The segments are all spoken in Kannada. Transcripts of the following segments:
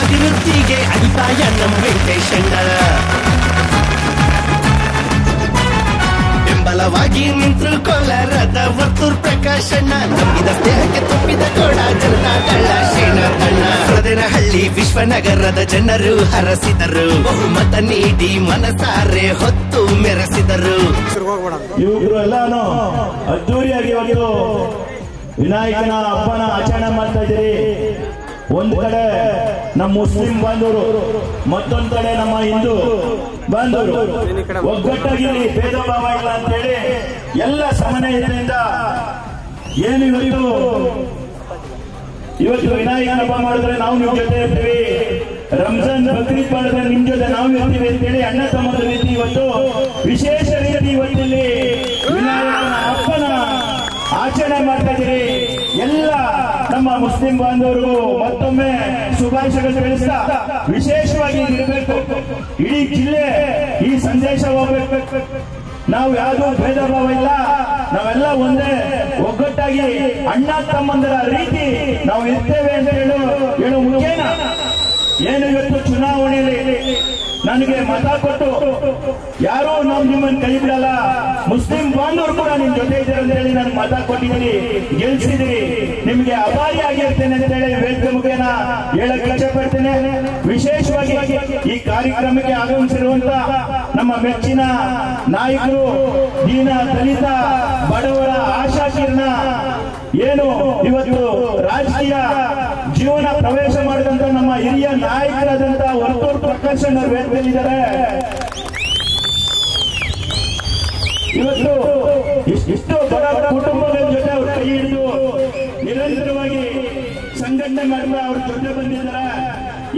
ಅಭಿವೃದ್ಧಿಗೆ ಅಡಿಪಾಯ ನಮ್ಮ ವೆಂಕಟೇಶಣ್ಣ. ಬೆಂಬಲವಾಗಿ ನಿಂತರು ಕೋಲಾರದ ವರ್ತೂರ್ ಪ್ರಕಾಶಣ್ಣ. ನಂಬಿದ ಸ್ನೇಹಕ್ಕೆ ತುಂಬಿದ ಕೋಡ ಜನತಾದಳ ಶೇಣಣ್ಣ. ಹಳ್ಳಿ ವಿಶ್ವನಗರದ ಜನರು ಹರಸಿದರು, ಬಹುಮತ ನೀಡಿ ಮನಸಾರೆ ಹೊತ್ತು ಮೆರೆಸಿದರು. ಇವರು ಎಲ್ಲಾನು ಅದ್ದೂರಿಯಾಗಿ ಇವತ್ತು ವಿನಾಯಕನ ಹಬ್ಬನ ಆಚರಣೆ ಮಾಡ್ತಾ ಇದ್ದೀರಿ. ಒಂದು ಕಡೆ ನಮ್ಮ ಮುಸ್ಲಿಂ ಬಾಂಧವರು, ಮತ್ತೊಂದು ಕಡೆ ನಮ್ಮ ಹಿಂದೂ ಬಾಂಧವರು ಒಗ್ಗಟ್ಟಾಗಿ ಭೇದ ಭಾವ ಇಲ್ಲ ಅಂತೇಳಿ ಎಲ್ಲ ಸಮನ್ವಯತೆಯಿಂದ ಏನು ಇವತ್ತು ವಿನಾಯಕನ ಹಬ್ಬ ಮಾಡಿದ್ರೆ ನಾವು ನಿಮ್ ಜೊತೆ ಇರ್ತೀವಿ, ರಂಜಾನ್ ಬಕ್ರೀದ್ ಮಾಡಿದ್ರೆ ನಿಮ್ ಜೊತೆ ನಾವು ಇರ್ತೀವಿ ಅಂತೇಳಿ ಅಣ್ಣ ತಮ್ಮದ ರೀತಿ ಇವತ್ತು ವಿಶೇಷ ರೀತಿ ಇವತ್ತಿಲ್ಲಿ ವಿನಾಯಕನ ಹಬ್ಬನ ಆಚರಣೆ ಮಾಡ್ತಾ ಇದ್ದೀರಿ. ಎಲ್ಲ ನಮ್ಮ ಮುಸ್ಲಿಂ ಬಾಂಧವರಿಗೂ ಮತ್ತೊಮ್ಮೆ ಶುಭಾಶಯಗಳು ತಿಳಿಸ್ತಾ, ವಿಶೇಷವಾಗಿ ಇರಬೇಕು ಇಡೀ ಜಿಲ್ಲೆ ಈ ಸಂದೇಶ ಹೋಗ್ಬೇಕು. ನಾವು ಯಾವುದೂ ಭೇದ ಭಾವ ಇಲ್ಲ, ನಾವೆಲ್ಲ ಒಂದೇ ಒಗ್ಗಟ್ಟಾಗಿ ಅಣ್ಣ ತಮ್ಮಂದರ ರೀತಿ ನಾವು ಇರ್ತೇವೆ ಅಂತ ಹೇಳು ಮುಖ್ಯನ. ಏನು ಇವತ್ತು ಚುನಾವಣೆಯಲ್ಲಿ ನನಗೆ ಮತ ಕೊಟ್ಟು ಯಾರೋ ನಾವು ನಿಮ್ಮನ್ನು ಕೈ ಬಿಡಲ್ಲ, ಮುಸ್ಲಿಂ ಬಾಂಧವರು ಕೂಡ ನಿಮ್ ಜೊತೆ ಇದ್ದಾರೆ ಅಂತ ಹೇಳಿ ನನಗೆ ಮತ ಕೊಟ್ಟಿದ್ದೀರಿ, ಗೆಲ್ಸಿದಿರಿ, ನಿಮ್ಗೆ ಅಭಾರಿ ಆಗಿರ್ತೇನೆ ಅಂತ ಹೇಳಿ ವೇದಿಕೆ ಮುಖೇನ ಹೇಳಕ್ಕೆ ಇಚ್ಛೆ ಪಡ್ತೇನೆ. ವಿಶೇಷವಾಗಿ ಈ ಕಾರ್ಯಕ್ರಮಕ್ಕೆ ಆಗಮಿಸಿರುವಂತ ನಮ್ಮ ಮೆಚ್ಚಿನ ನಾಯಕರು, ದೀನ ದಲಿತ ಬಡವರ ಆಶಾಕಿರಣ, ಏನು ಇವತ್ತು ರಾಜಕೀಯ ಜೀವನ ಪ್ರವೇಶ ಮಾಡಿದಂತ ನಮ್ಮ ಹಿರಿಯ ನಾಯಕರಾದಂತ ವರ್ತೂರ್ ಪ್ರಕಾಶಣ್ಣ ವೇದಿಕೆಯಲ್ಲಿದ್ದಾರೆ. ಇವತ್ತು ಇಷ್ಟು ಬಡ ಕುಟುಂಬಗಳ ಜೊತೆ ಅವ್ರ ಕೈ ಹಿಡಿದು ನಿರಂತರವಾಗಿ ಸಂಘಟನೆ ಮಾಡಿದ ಅವ್ರ ಜೊತೆ ಬಂದಿದ್ದಾರೆ.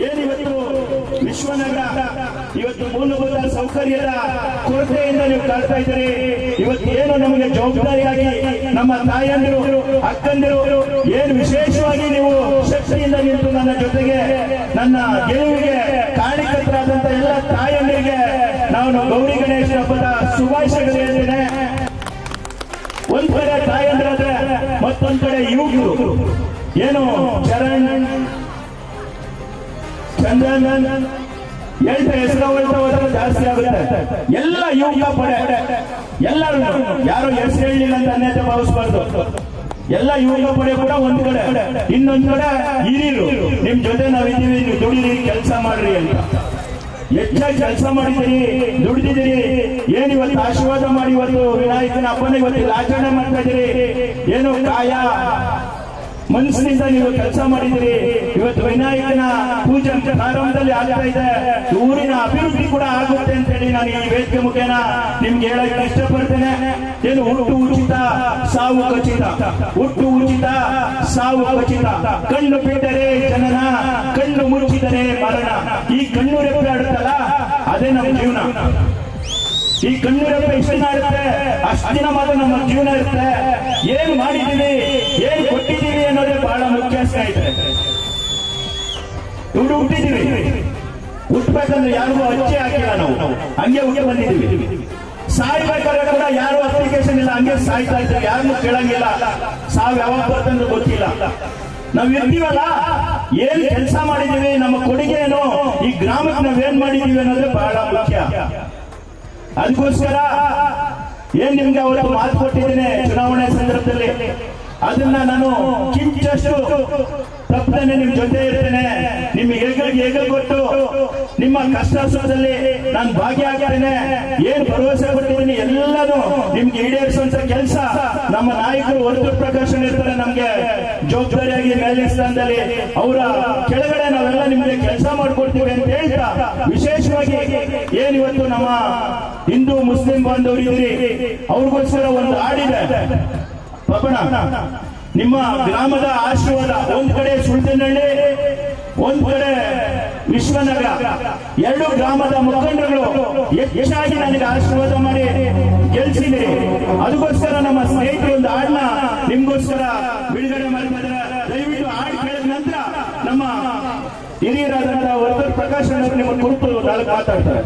ಏನಿವತ್ತು ವಿಶ್ವನಗರ ಇವತ್ತು ಮೂಲಭೂತ ಸೌಕರ್ಯದ ಕೊರತೆಯಿಂದ ನೀವು ಕಾಡ್ತಾ ಇದ್ದೀರಿ. ಇವತ್ತು ಏನು ನಮಗೆ ಜವಾಬ್ದಾರಿಯಾಗಿ ನಮ್ಮ ತಾಯಂದಿರು ಅಕ್ಕಂದಿರು ಏನು ವಿಶೇಷವಾಗಿ ನೀವು ಶಕ್ತಿಯಿಂದ ನಿಂತು ನನ್ನ ಜೊತೆಗೆ ನನ್ನ ಗೆಲುವಿಗೆ ಕಾರಣಕರ್ತರಾದಂತ ಎಲ್ಲ ತಾಯಂದಿರಿಗೆ ನಾನು ಗೌರಿ ಗಣೇಶ ಹಬ್ಬದ ಶುಭಾಶಯಗಳು ಹೇಳ್ತೇನೆ. ಒಂದ್ ಕಡೆ ತಾಯಂದಿರಾದ್ರೆ ಮತ್ತೊಂದ್ ಕಡೆ ಯುವಕರು ಏನು ಚರಣ್ ಚಂದನ್ ಎಂಟು ಹೆಸರು ಜಾಸ್ತಿ ಆಗುತ್ತೆ. ಎಲ್ಲ ಯುವಕ ಪಡೆ ಎಲ್ಲರೂ ಯಾರು ಹೆಸರು ಹೇಳಲಿಲ್ಲ ಅಂತ ಅನ್ಯತೆ ಭಾವಿಸಬಾರ್ದು. ಎಲ್ಲ ಯುವಕ ಪಡೆ ಕೂಡ ಒಂದ್ ಕಡೆ, ಇನ್ನೊಂದ್ ಕಡೆ ಹಿರಿಯರು ನಿಮ್ ಜೊತೆ ನಾವಿದ್ದೀವಿ, ನೀವು ದುಡಿರಿ, ಕೆಲಸ ಮಾಡ್ರಿ ಅಂತ. ಹೆಚ್ಚಾಗಿ ಕೆಲಸ ಮಾಡಿದ್ದೀರಿ, ದುಡಿದಿದ್ದೀರಿ. ಏನಿವತ್ತು ಆಶೀರ್ವಾದ ಮಾಡಿ ಇವತ್ತು ವಿನಾಯಕನ ಹಬ್ಬನ ಇವತ್ತು ಆಚರಣೆ ಮಾಡ್ತಾ ಇದ್ದೀರಿ. ಏನು ಕಾಯ ಮನಸ್ಸಿನಿಂದ ನೀವು ಕೆಲಸ ಮಾಡಿದ್ದೀರಿ. ಇವತ್ತು ವಿನಾಯಕನ ಪೂಜೆ ಪ್ರಾರಂಭದಲ್ಲಿ ಆಗ್ತಾ ಇದೆ, ಊರಿನ ಅಭಿವೃದ್ಧಿ ಕೂಡ ಆಗುತ್ತೆ ಅಂತ ಹೇಳಿ ನಾನು ಈ ವೇದಿಕೆ ಮುಖೇನ ನಿಮ್ಗೆ ಹೇಳಕ್ಕೆ ಇಷ್ಟಪಡ್ತೇನೆ. ಏನು ಹುಟ್ಟು ಉಚಿತ ಸಾವು ಖಚಿತ, ಹುಟ್ಟು ಉಚಿತ ಸಾವು ಖಚಿತ. ಕಣ್ಣು ಬಿಟ್ಟರೆ ಜನನ, ಕಣ್ಣು ಮುಚ್ಚಿದರೆ ಮರಣ. ಈ ಕಣ್ಣು ರೆಪ್ಪೆ ಆಡುತ್ತಲ್ಲ ಅದೇ ನಮ್ಮ ಜೀವನ. ಈ ಕಣ್ಣು ರೆಪ್ಪೆ ಎಷ್ಟು ದಿನ ಇರುತ್ತೆ ಅಷ್ಟು ದಿನ ಮಾತ್ರ ನಮ್ಮ ಜೀವನ ಇರುತ್ತೆ. ಏನ್ ಮಾಡಿದ್ದೀವಿ, ಏನ್ ಕೊಟ್ಟಿದ್ದೀವಿ ಅನ್ನೋದೇ ಬಹಳ ಮುಖ್ಯ ಸ್ನೇಹಿತರೆ. ಇವ್ರು ಹುಟ್ಟಿದ್ದೀವಿ, ಹುಟ್ಟಬೇಕಂದ್ರೆ ಯಾರಿಗೂ ಅಚ್ಚೆ ಹಾಕಿಲ್ಲ, ನಾವು ಹಂಗೆ ಹುಟ್ಟಿ ಬಂದಿದ್ದೀವಿ. ಸಾಯ್ಬೇಕಾದ್ರೆ ಕೂಡ ಯಾರು ಅಪ್ಲಿಕೇಶನ್ ಇಲ್ಲ, ಹಂಗೆ ಸಾಯ್ತಾ ಇದ್ದಾರೆ, ಯಾರನ್ನು ಕೇಳಂಗಿಲ್ಲ. ಸಾವು ಯಾವಾಗ ಬರ್ತಂದ್ರೆ ಗೊತ್ತಿಲ್ಲ. ನಾವ್ ಇರ್ತೀವಲ್ಲ, ಏನ್ ಕೆಲಸ ಮಾಡಿದೀವಿ, ನಮ್ಮ ಕೊಡುಗೆ ಏನು, ಈ ಗ್ರಾಮಕ್ಕೆ ನಾವೇನ್ ಮಾಡಿದೀವಿ ಅನ್ನೋದೇ ಬಹಳ ಮುಖ್ಯ. ಅದಕ್ಕೋಸ್ಕರ ಏನ್ ನಿಮ್ಗೆ ಅವತ್ತು ಮಾತು ಕೊಟ್ಟಿದ್ದೇನೆ ಚುನಾವಣೆ ಸಂದರ್ಭದಲ್ಲಿ, ಅದನ್ನ ನಾನು ಕಿಂಚಷ್ಟು ತಪ್ಪದೇನೆ ನಿಮ್ ಜೊತೆ ಇರ್ತೇನೆ. ನಿಮ್ಗೆ ಹೇಗೆ ಕೊಟ್ಟು ನಿಮ್ಮ ಕಷ್ಟ ಸುಖದಲ್ಲಿ ನಾನು ಭಾಗಿಯಾಗಿದ್ದೇನೆ. ಏನ್ ಭರವಸೆ ಕೊಟ್ಟಿದ್ದೀನಿ ಎಲ್ಲನೂ ನಿಮ್ಗೆ ಈಡೇರಿಸುವಂತ ಕೆಲಸ ನಮ್ಮ ನಾಯಕರು ವರ್ತೂರ್ ಪ್ರಕಾಶನ್ ಇರ್ತಾರೆ. ನಮ್ಗೆ ಜವಾಬ್ದಾರಿಯಾಗಿ ಮೇಲಿನ ಸ್ಥಾನದಲ್ಲಿ ಅವರ ಕೆಳಗಡೆ ನಾವೆಲ್ಲ ನಿಮ್ಗೆ ಕೆಲಸ ಮಾಡ್ಕೊಡ್ತೀವಿ ಅಂತ ಹೇಳ್ತಾ, ವಿಶೇಷವಾಗಿ ಏನಿವತ್ತು ನಮ್ಮ ಹಿಂದೂ ಮುಸ್ಲಿಂ ಬಾಂಧವರು ಇದ್ದೀರಿ, ಅವ್ರಿಗೋಸ್ಕರ ಒಂದು ಹಾಡಿದೆ ಪಬಣ. ನಿಮ್ಮ ಗ್ರಾಮದ ಆಶೀರ್ವಾದ, ಒಂದ್ ಕಡೆ ಸುಳ್ತನಹಳ್ಳಿ, ಒಂದ್ ಕಡೆ ವಿಶ್ವನಗರ, ಎರಡು ಗ್ರಾಮದ ಮುಖಂಡರುಗಳು ಹೆಚ್ಚಾಗಿ ನನಗೆ ಆಶೀರ್ವಾದ ಮಾಡಿ ಗೆಲ್ಸಿದ್ದೀರಿ. ಅದಕ್ಕೋಸ್ಕರ ನಮ್ಮ ಸ್ನೇಹಿತರು ಒಂದು ಹಾಡನ್ನ ನಿಮ್ಗೋಸ್ಕರ ಬಿಡುಗಡೆ ಮಾಡಿದ್ದಾರೆ. ದಯವಿಟ್ಟು ಹಾಡು ಕೇಳಿದ ನಂತರ ನಮ್ಮ ಹಿರಿಯರಾದಂತಹ ವರ್ತೂರ್ ಪ್ರಕಾಶ್ ಅವರು ನಿಮ್ಮ ಕುರಿತು ನಾಲ್ಕು ಮಾತಾಡ್ತಾರೆ.